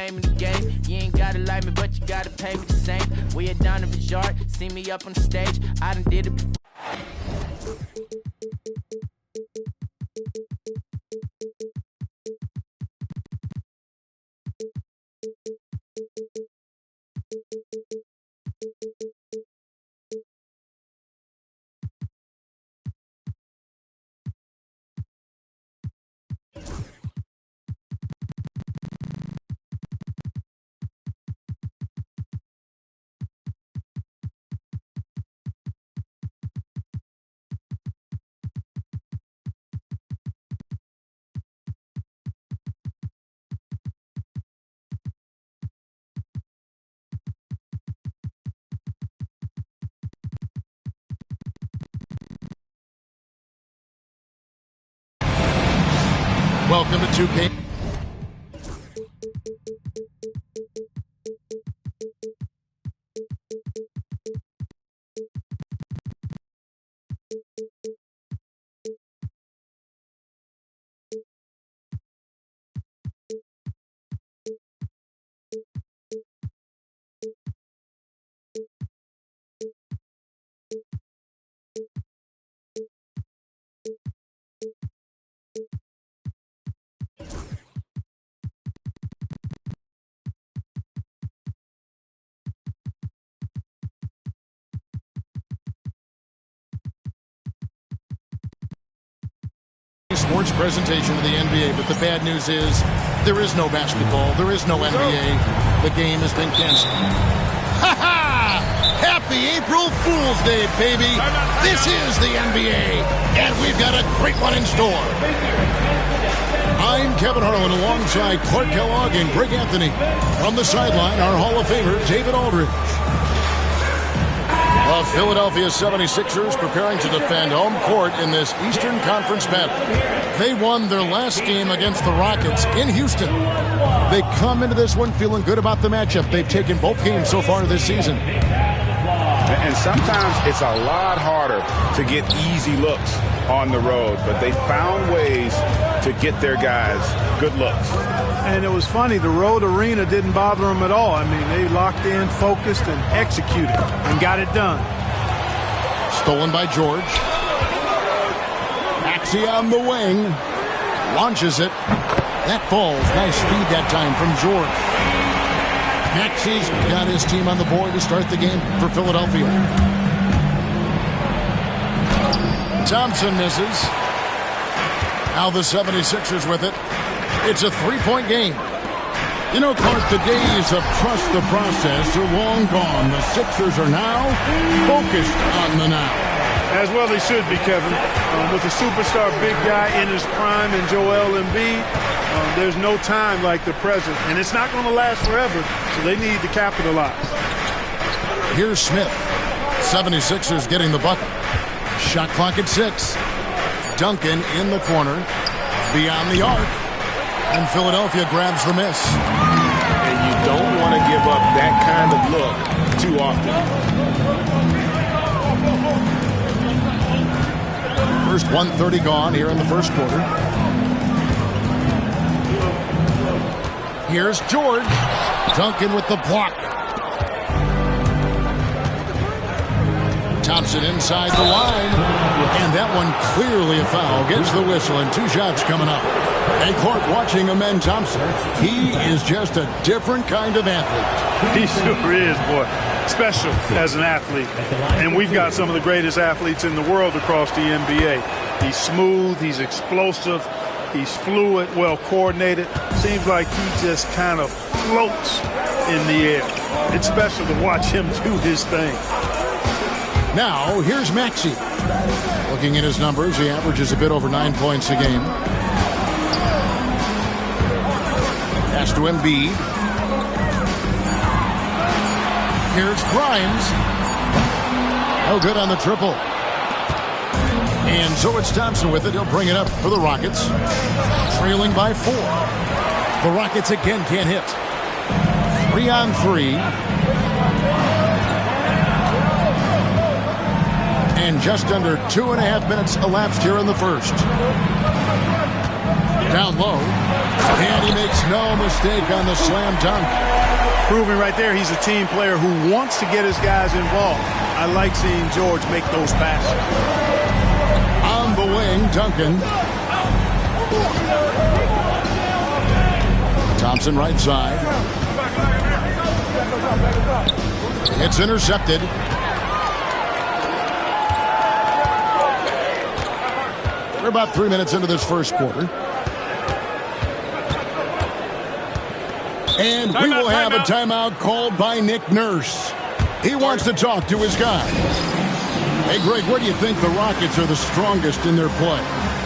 name of the game. You ain't gotta like me, but you gotta pay me the same. We at Donovan's yard, see me up on the stage. I done did it before. Welcome to 2K. Sports presentation of the NBA, but the bad news is there is no basketball, there is no NBA. The game has been canceled. Ha ha! Happy April Fool's Day, baby! This is the NBA, and we've got a great one in store. I'm Kevin Harlan alongside Clark Kellogg and Greg Anthony. From the sideline, our Hall of Famer, David Aldridge. The Philadelphia 76ers preparing to defend home court in this Eastern Conference battle. They won their last game against the Rockets in Houston. They come into this one feeling good about the matchup. They've taken both games so far this season. And sometimes it's a lot harder to get easy looks on the road, but they found ways to get their guys good looks. And it was funny, the road arena didn't bother them at all. I mean, they locked in, focused, and executed, and got it done. Stolen by George. Maxey on the wing. Launches it. That falls. Nice speed that time from George. Maxey's got his team on the board to start the game for Philadelphia. Thompson misses. Now the 76ers with it. It's a three-point game. You know, Clark, the days of trust the process are long gone. The Sixers are now focused on the now. As well they should be, Kevin. With a superstar big guy in his prime in Joel Embiid, there's no time like the present. And it's not going to last forever, so they need to capitalize. Here's Smith. 76ers getting the bucket. Shot clock at 6. Duncan in the corner. Beyond the arc. And Philadelphia grabs the miss. And you don't want to give up that kind of look too often. First 1:30 gone here in the first quarter. Here's George. Duncan with the block. Thompson inside the line. And that one clearly a foul. Gets the whistle and 2 shots coming up. And Clark watching Amen Thompson. He is just a different kind of athlete. He sure is, boy. Special as an athlete. And we've got some of the greatest athletes in the world across the NBA. He's smooth, he's explosive, he's fluid, well coordinated. Seems like he just kind of floats in the air. It's special to watch him do his thing. Now, here's Maxey. Looking at his numbers, he averages a bit over 9 points a game. Pass to Embiid. Here's Grimes. No good on the triple. And so it's Thompson with it. He'll bring it up for the Rockets. Trailing by 4. The Rockets again can't hit. 3-on-3. And just under 2.5 minutes elapsed here in the first. Down low. And he makes no mistake on the slam dunk. Proving right there he's a team player who wants to get his guys involved. I like seeing George make those passes. On the wing, Duncan. Thompson right side. It's intercepted. We're about 3 minutes into this first quarter. And we will have a timeout called by Nick Nurse. He wants to talk to his guys. Hey, Greg, where do you think the Rockets are the strongest in their play?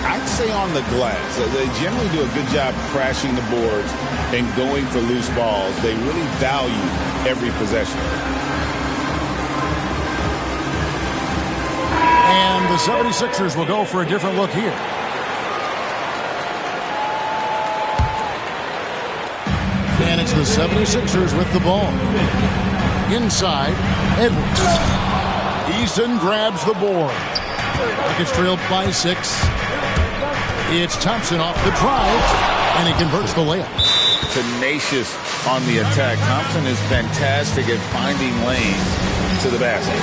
I'd say on the glass. They generally do a good job crashing the boards and going for loose balls. They really value every possession. And the 76ers will go for a different look here. And it's the 76ers with the ball. Inside, Edwards. Eason grabs the board. Rockets trailed by 6. It's Thompson off the drive, and he converts the layup. Tenacious on the attack. Thompson is fantastic at finding lanes to the basket.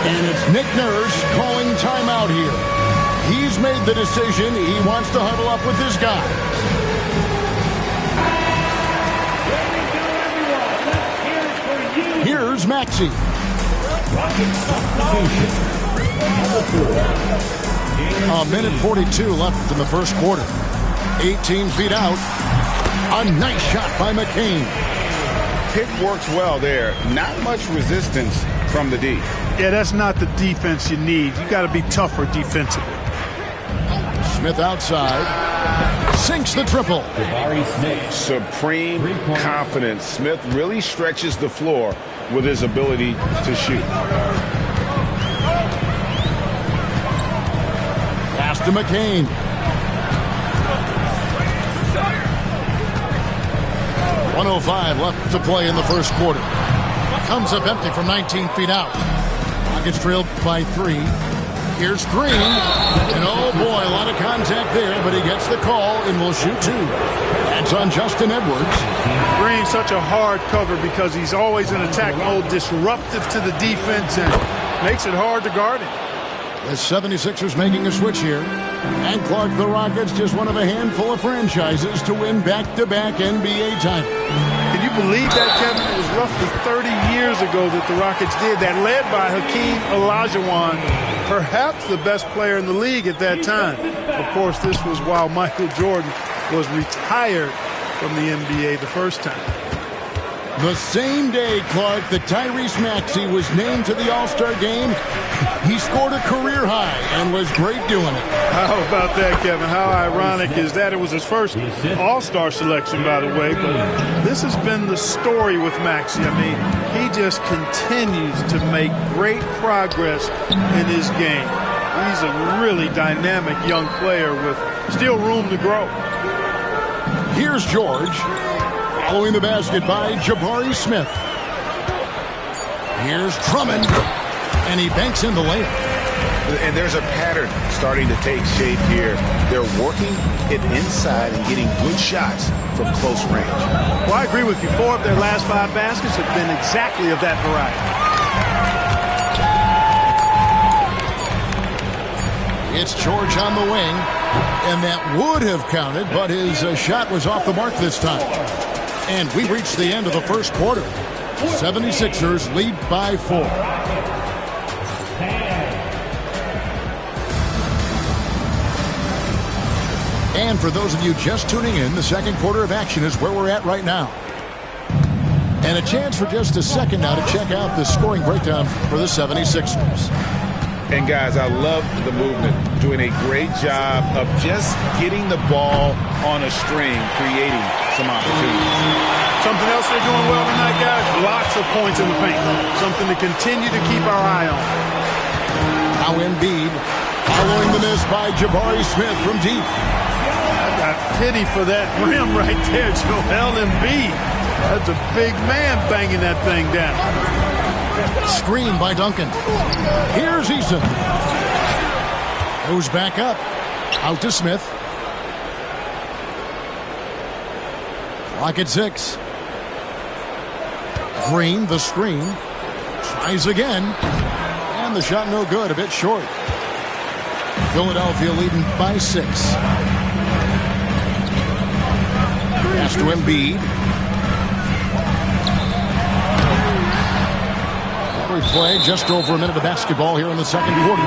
And it's Nick Nurse calling timeout here. He's made the decision. He wants to huddle up with his guy. Here's Maxey. A minute 42 left in the first quarter. 18 feet out. A nice shot by McCain. Pick works well there. Not much resistance from the D. Yeah, that's not the defense you need. You got to be tougher defensively. Smith outside. Sinks the triple. Supreme confidence. Smith really stretches the floor with his ability to shoot. Pass to McCain. .105 left to play in the first quarter. Comes up empty from 19 feet out. Rockets trailed by 3. Here's Green. And oh boy, a lot of contact there, but he gets the call and will shoot 2. That's on Justin Edwards. Green, such a hard cover because he's always in attack mode, disruptive to the defense, and makes it hard to guard him. The 76ers making a switch here. And Clark, the Rockets, just one of a handful of franchises to win back-to-back NBA titles. Can you believe that, Kevin? It was roughly 30 years ago that the Rockets did that, led by Hakeem Olajuwon, perhaps the best player in the league at that time. Of course, this was while Michael Jordan was retired from the NBA the first time. The same day, Clark, that Tyrese Maxey was named to the All-Star game, he scored a career high and was great doing it. How about that, Kevin? How ironic is that? It was his first All-Star selection, by the way, but this has been the story with Maxey. I mean, he just continues to make great progress in his game. He's a really dynamic young player with still room to grow. Here's George. Following the basket by Jabari Smith. Here's Drummond. And he banks in the layup. And there's a pattern starting to take shape here. They're working it inside and getting good shots from close range. Well, I agree with you. 4 of their last 5 baskets have been exactly of that variety. It's George on the wing. And that would have counted, but his shot was off the mark this time. And we reached the end of the first quarter. 76ers lead by 4. And for those of you just tuning in, the second quarter of action is where we're at right now. And a chance for just a second now to check out the scoring breakdown for the 76ers. And guys, I love the movement, doing a great job of just getting the ball on a string, creating some opportunities. Something else they're doing well tonight, guys, lots of points in the paint. Something to continue to keep our eye on. Now Embiid, following the miss by Jabari Smith from deep. I got pity for that rim right there, Joel Embiid. That's a big man banging that thing down. Screen by Duncan. Here's Eason. Goes back up. Out to Smith. Clock at 6. Green, the screen. Tries again. And the shot no good. A bit short. Philadelphia leading by 6. Pass to Embiid. Every play, just over a minute of basketball here in the second quarter,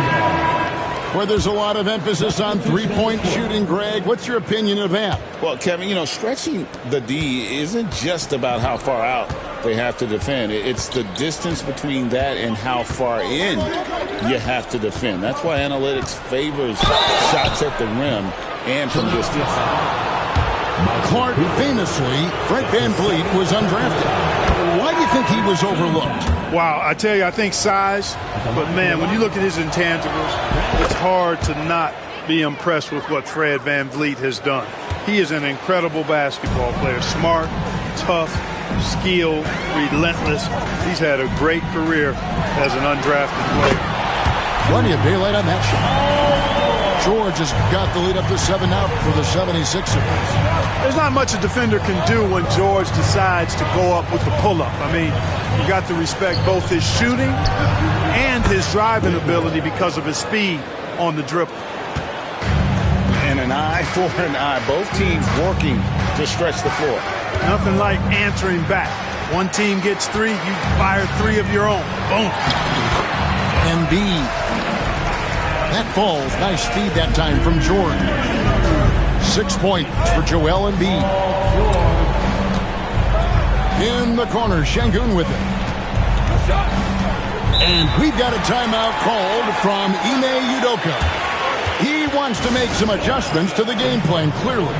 where there's a lot of emphasis on three-point shooting. Greg, what's your opinion of that? Well, Kevin, you know, stretching the D isn't just about how far out they have to defend. It's the distance between that and how far in you have to defend. That's why analytics favors shots at the rim and from distance. Clark, famously, Fred VanVleet was undrafted. Why do you think he was overlooked? Wow, I tell you, I think size, but man, when you look at his intangibles, it's hard to not be impressed with what Fred VanVleet has done. He is an incredible basketball player, smart, tough, skilled, relentless. He's had a great career as an undrafted player. Plenty of daylight on that shot. George has got the lead up to 7 out for the 76ers. There's not much a defender can do when George decides to go up with the pull-up. I mean, you got to respect both his shooting and his driving ability because of his speed on the dribble. And an eye for an eye. Both teams working to stretch the floor. Nothing like answering back. One team gets 3, you fire 3 of your own. Boom. Embiid. That falls. Nice speed that time from George. 6 points for Joel Embiid. In the corner, Şengün with it. And we've got a timeout called from Ime Udoka. He wants to make some adjustments to the game plan, clearly.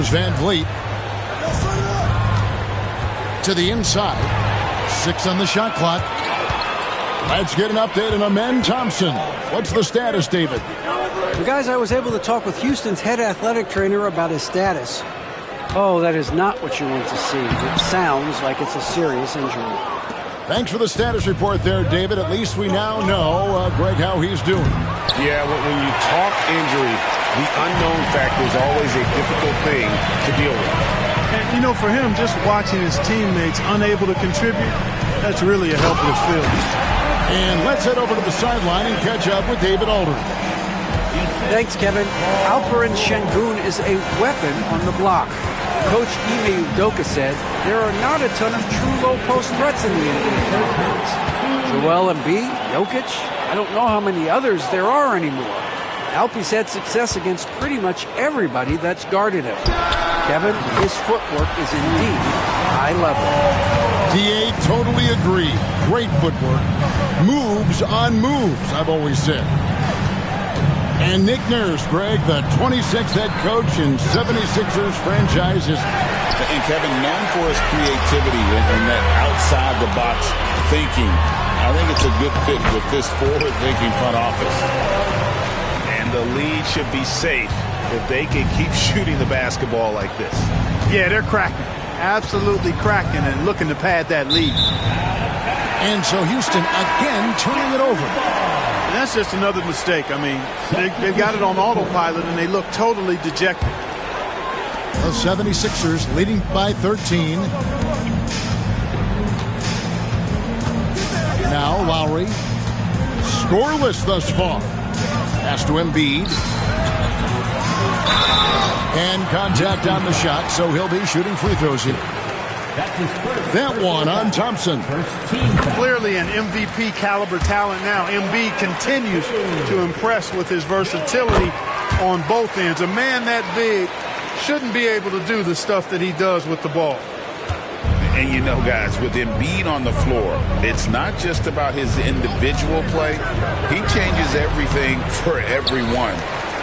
VanVleet to the inside. 6 on the shot clock. Let's get an update on Amen Thompson. What's the status, David? Well, guys, I was able to talk with Houston's head athletic trainer about his status. Oh, that is not what you want to see. It sounds like it's a serious injury. Thanks for the status report there, David. At least we now know, Greg, how he's doing. Yeah, when you talk injury, the unknown factor is always a difficult thing to deal with. And, you know, for him, just watching his teammates unable to contribute, that's really a helpless feeling. And let's head over to the sideline and catch up with David Aldridge. Thanks, Kevin. Alperen Şengün is a weapon on the block. Coach Ime Udoka said there are not a ton of true low-post threats in the NBA. Joel Embiid, Jokic, I don't know how many others there are anymore. Alpe's had success against pretty much everybody that's guarded him. Kevin, his footwork is indeed high level. DA, totally agree. Great footwork. Moves on moves, I've always said. And Nick Nurse, Greg, the 26th head coach in 76ers franchises. And Kevin, known for his creativity and that outside-the-box thinking, I think it's a good fit with this forward-thinking front office. And the lead should be safe if they can keep shooting the basketball like this. Yeah, they're cracking. Absolutely cracking and looking to pad that lead. And so Houston again turning it over. And that's just another mistake. I mean, they've got it on autopilot and they look totally dejected. The 76ers leading by 13. Now Lowry. Scoreless thus far. Pass to Embiid. And contact on the shot, so he'll be shooting free throws here. That one on Thompson. Clearly an MVP caliber talent now. Embiid continues to impress with his versatility on both ends. A man that big shouldn't be able to do the stuff that he does with the ball. And you know, guys, with Embiid on the floor, it's not just about his individual play. He changes everything for everyone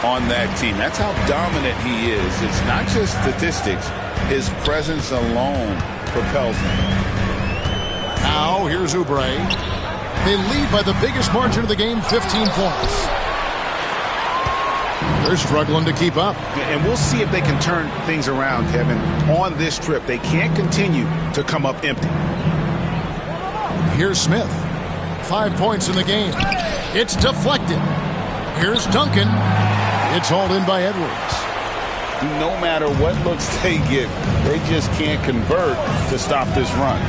on that team. That's how dominant he is. It's not just statistics. His presence alone propels him. Now, here's Oubre. They lead by the biggest margin of the game, 15 points. They're struggling to keep up. And we'll see if they can turn things around, Kevin, on this trip. They can't continue to come up empty. Here's Smith. 5 points in the game. It's deflected. Here's Duncan. It's hauled in by Edwards. No matter what looks they get, they just can't convert to stop this run.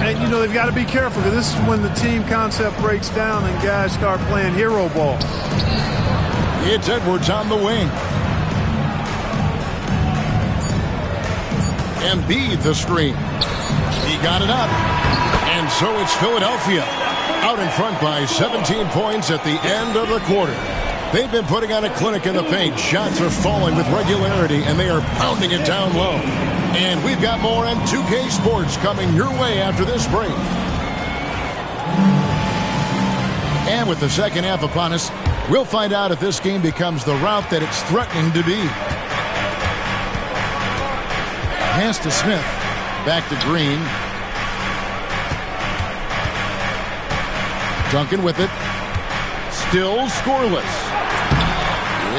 And, you know, they've got to be careful because this is when the team concept breaks down and guys start playing hero ball. It's Edwards on the wing. Embiid the screen. He got it up. And so it's Philadelphia out in front by 17 points at the end of the quarter. They've been putting on a clinic in the paint. Shots are falling with regularity, and they are pounding it down low. And we've got more on 2K Sports coming your way after this break. And with the second half upon us, we'll find out if this game becomes the route that it's threatening to be. Pass to Smith. Back to Green. Duncan with it. Still scoreless.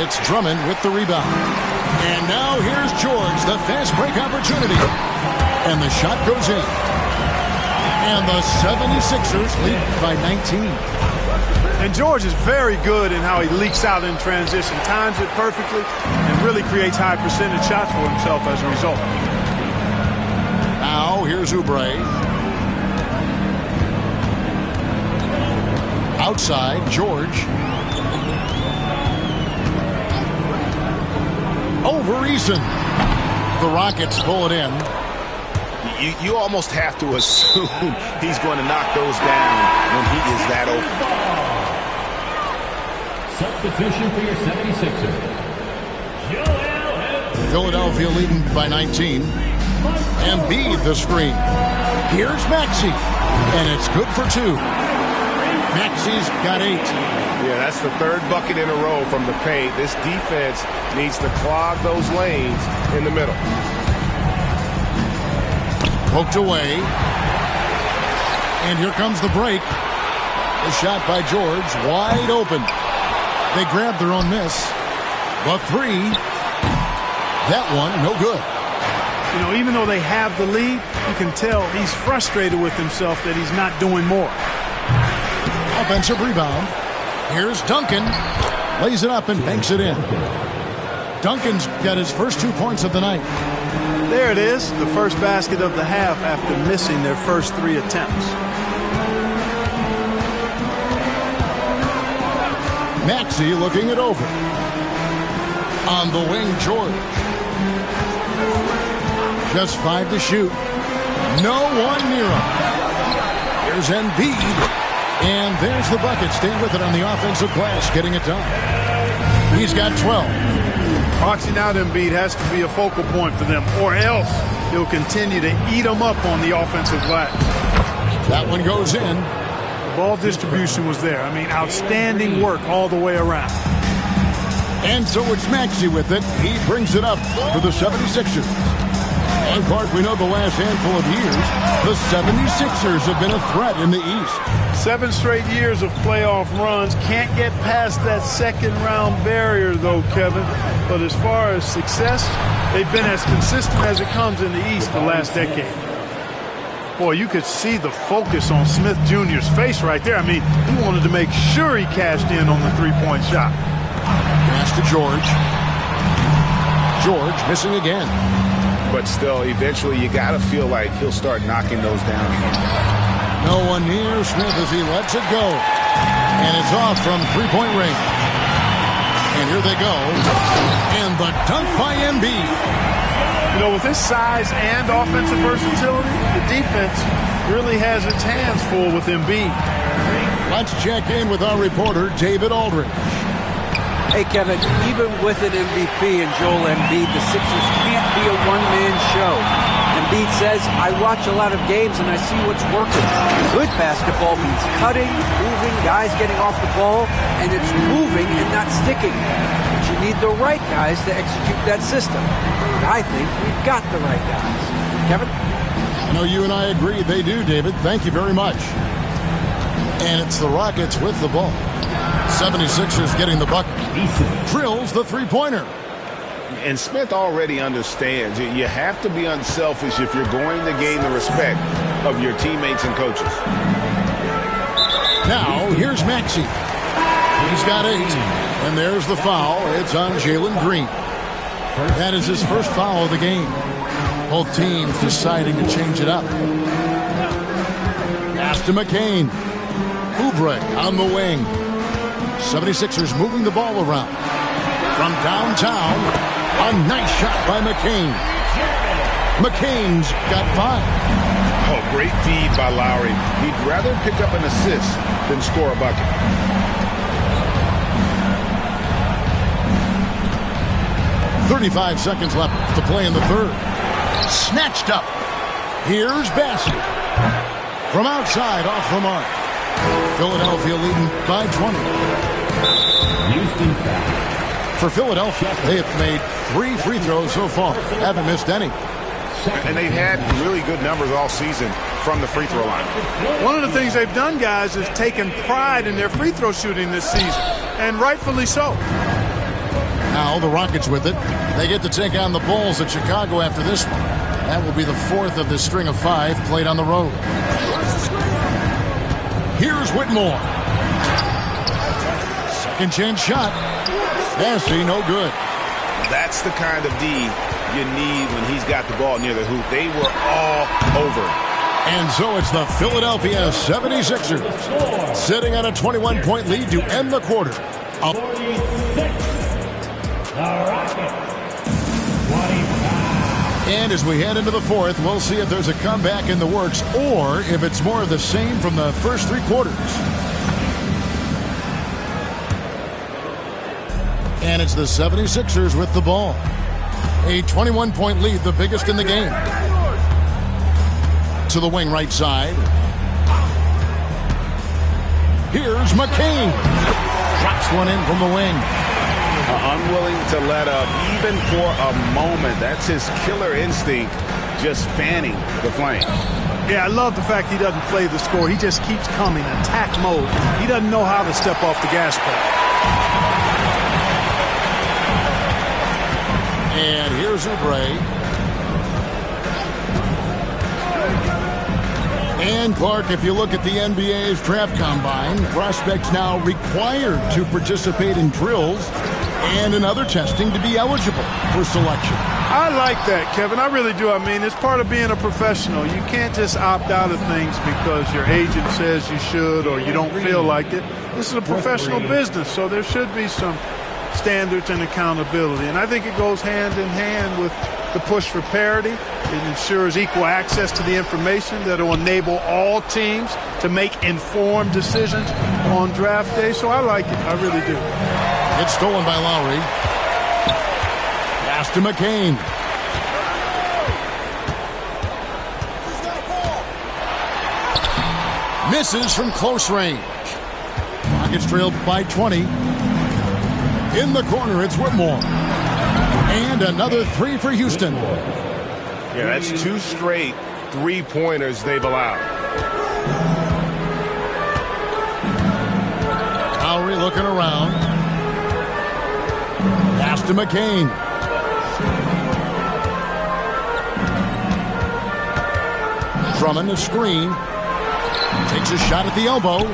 It's Drummond with the rebound. And now here's George, the fast break opportunity. And the shot goes in. And the 76ers lead by 19. And George is very good in how he leaks out in transition, times it perfectly, and really creates high percentage shots for himself as a result. Now here's Oubre. Outside, George. Over Eason. The Rockets pull it in. You almost have to assume he's going to knock those down when he is that open. Substitution for your 76ers. Philadelphia leading by 19. Embiid the screen. Here's Maxey. And it's good for 2. Maxey's got 8. Yeah, that's the third bucket in a row from the paint. This defense needs to clog those lanes in the middle. Poked away. And here comes the break. The shot by George, wide open. They grabbed their own miss. But 3. That one, no good. You know, even though they have the lead, you can tell he's frustrated with himself that he's not doing more. Offensive rebound. Here's Duncan. Lays it up and banks it in. Duncan's got his first 2 points of the night. There it is, the first basket of the half after missing their first 3 attempts. Maxey looking it over. On the wing, George. Just 5 to shoot. No one near him. Here's Embiid. And there's the bucket. Staying with it on the offensive glass, getting it done. He's got 12. Boxing out Embiid has to be a focal point for them, or else he'll continue to eat them up on the offensive glass. That one goes in. Ball distribution was there. I mean, outstanding work all the way around. And so it's Maxey with it. He brings it up for the 76ers. And Clark, we know the last handful of years, the 76ers have been a threat in the East. 7 straight years of playoff runs. Can't get past that second-round barrier, though, Kevin. But as far as success, they've been as consistent as it comes in the East the last decade. Boy, you could see the focus on Smith Jr.'s face right there. I mean, he wanted to make sure he cashed in on the three-point shot. Pass to George. George missing again. But still, eventually you got to feel like he'll start knocking those down again. No one near Smith as he lets it go. And it's off from three-point range. And here they go. And the dunk by Embiid. You know, with his size and offensive versatility, the defense really has its hands full with Embiid. Let's check in with our reporter, David Aldridge. Hey, Kevin, even with an MVP and Joel Embiid, the Sixers can't be a one-man show. Embiid says, I watch a lot of games and I see what's working. Good basketball means cutting, moving, guys getting off the ball, and it's moving and not sticking. But you need the right guys to execute that system. And I think we've got the right guys. Kevin? I know you and I agree they do, David. Thank you very much. And it's the Rockets with the ball. 76ers getting the bucket. Drills the three-pointer. And Smith already understands you have to be unselfish if you're going to gain the respect of your teammates and coaches. Now, here's Maxey. He's got 8. And there's the foul. It's on Jalen Green. That is his first foul of the game. Both teams deciding to change it up. Pass to McCain. Oubre on the wing. 76ers moving the ball around. From downtown, a nice shot by McCain. McCain's got 5. Oh, great feed by Lowry. He'd rather pick up an assist than score a bucket. .35 seconds left to play in the third. Snatched up. Here's Bassett. From outside, off the mark. Philadelphia leading by 20. Houston foul. For Philadelphia, they have made 3 free throws so far. Haven't missed any. And they've had really good numbers all season from the free throw line. One of the things they've done, guys, is taken pride in their free throw shooting this season, and rightfully so. Now the Rockets with it. They get to take on the Bulls at Chicago after this one. That will be the 4th of the string of 5 played on the road. Here's Whitmore. Second chance shot. Nasty, no good. That's the kind of D you need when he's got the ball near the hoop. They were all over. And so it's the Philadelphia 76ers sitting on a 21-point lead to end the quarter. 46. The Rockets. 25. And as we head into the 4th, we'll see if there's a comeback in the works or if it's more of the same from the first 3 quarters. And it's the 76ers with the ball. A 21-point lead, the biggest in the game. To the wing right side. Here's McCain. Drops one in from the wing. Unwilling to let up even for a moment. That's his killer instinct, just fanning the flame. Yeah, I love the fact he doesn't play the score. He just keeps coming, attack mode. He doesn't know how to step off the gas pedal. And here's Oubre. And Clark, if you look at the NBA's draft combine, prospects now required to participate in drills and in other testing to be eligible for selection. I like that, Kevin. I really do. I mean, it's part of being a professional. You can't just opt out of things because your agent says you should or you don't feel like it. This is a professional business, so there should be some standards and accountability. And I think it goes hand in hand with the push for parity. It ensures equal access to the information that will enable all teams to make informed decisions on draft day. So I like it. I really do. It's stolen by Lowry. Pass to McCain. Misses from close range. Rockets trailed by 20. In the corner, it's Whitmore. And another 3 for Houston. Yeah, that's 2 straight 3-pointers they've allowed. Lowry looking around. Pass to McCain. Drummond a screen. Takes a shot at the elbow.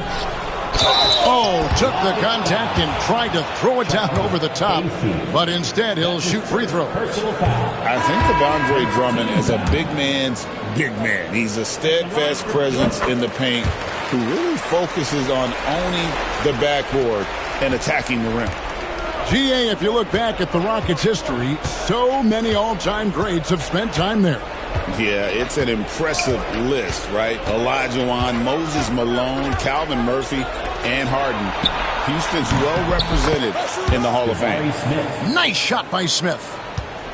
Oh, took the contact and tried to throw it down over the top. But instead, he'll shoot free throws. I think Devondre Drummond is a big man's big man. He's a steadfast presence in the paint who really focuses on owning the backboard and attacking the rim. GA, if you look back at the Rockets' history, so many all-time greats have spent time there. Yeah, it's an impressive list, right? Olajuwon, Moses Malone, Calvin Murphy, and Harden. Houston's well represented in the Hall of Fame. Nice shot by Smith.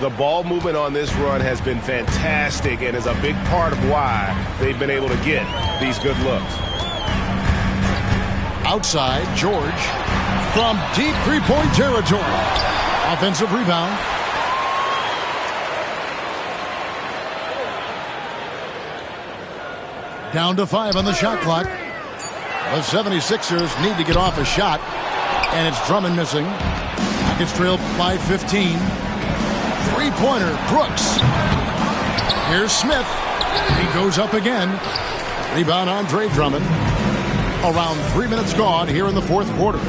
The ball movement on this run has been fantastic and is a big part of why they've been able to get these good looks. Outside, George from deep three-point territory. Offensive rebound. Down to 5 on the shot clock. The 76ers need to get off a shot, and it's Drummond missing. Rockets trail by 15. Three-pointer, Brooks. Here's Smith. He goes up again. Rebound, Andre Drummond. Around 3 minutes gone here in the fourth quarter.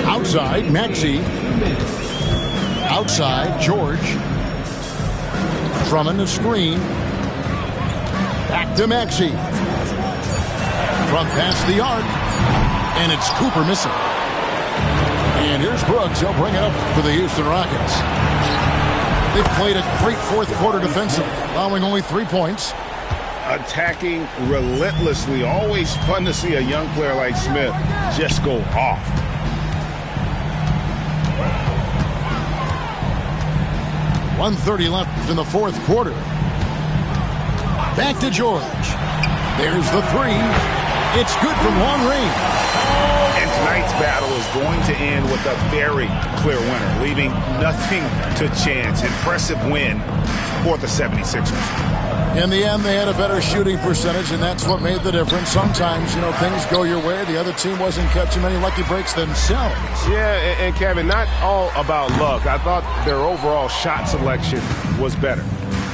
Outside, Maxey. Outside, George. Drummond a screen. Back to Maxey. Front past the arc. And it's Cooper missing. And here's Brooks. He'll bring it up for the Houston Rockets. They've played a great fourth quarter defensive, allowing only 3 points. Attacking relentlessly. Always fun to see a young player like Smith just go off. .130 left in the fourth quarter. Back to George. There's the three. It's good from long range. And tonight's battle is going to end with a very clear winner, leaving nothing to chance. Impressive win for the 76ers. In the end, they had a better shooting percentage, and that's what made the difference. Sometimes, you know, things go your way. The other team wasn't catching many lucky breaks themselves. Yeah, and Kevin, not all about luck. I thought their overall shot selection was better.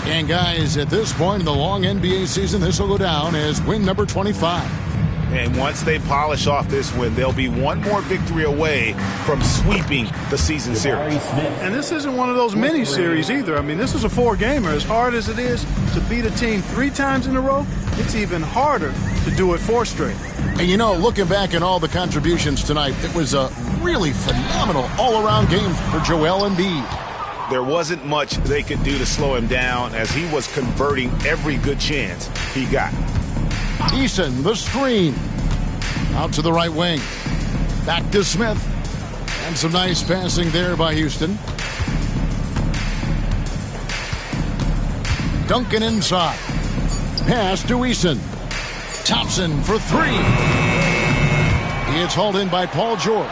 And guys, at this point in the long NBA season, this will go down as win number 25. And once they polish off this win, they'll be one more victory away from sweeping the season series. And this isn't one of those mini series either. I mean, this is a 4-gamer. As hard as it is to beat a team 3 times in a row, it's even harder to do it 4 straight. And you know, looking back at all the contributions tonight, it was a really phenomenal all-around game for Joel Embiid. There wasn't much they could do to slow him down as he was converting every good chance he got. Eason, the screen. Out to the right wing. Back to Smith. And some nice passing there by Houston. Duncan inside. Pass to Eason. Thompson for 3. He is hauled in by Paul George.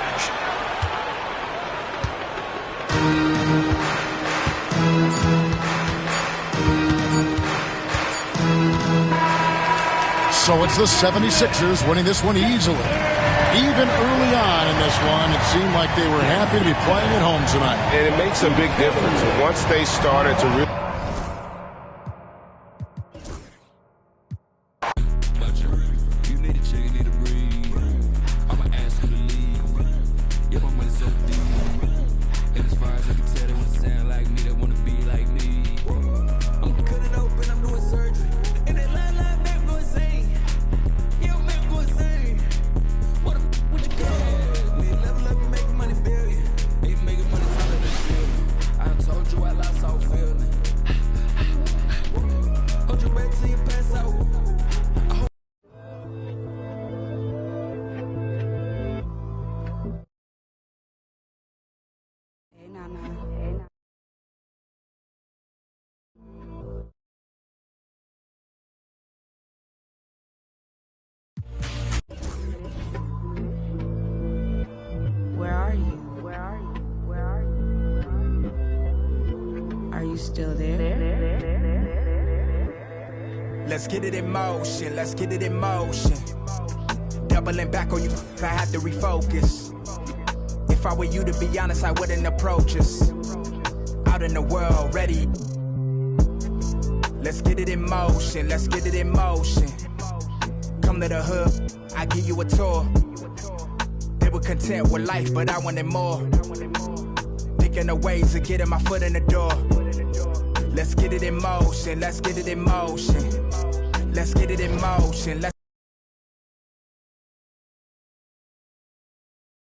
So it's the 76ers winning this one easily. Even early on in this one, it seemed like they were happy to be playing at home tonight. And it makes a big difference. Once they started to really... Still there? Let's get it in motion, let's get it in motion. Doubling back on you, I had to refocus. If I were you, to be honest, I wouldn't approach us. Out in the world, ready. Let's get it in motion, let's get it in motion. Come to the hood, I give you a tour. They were content with life, but I wanted more. Thinking of ways of getting my foot in the door. Let's get it in motion, let's get it in motion. Let's get it in motion.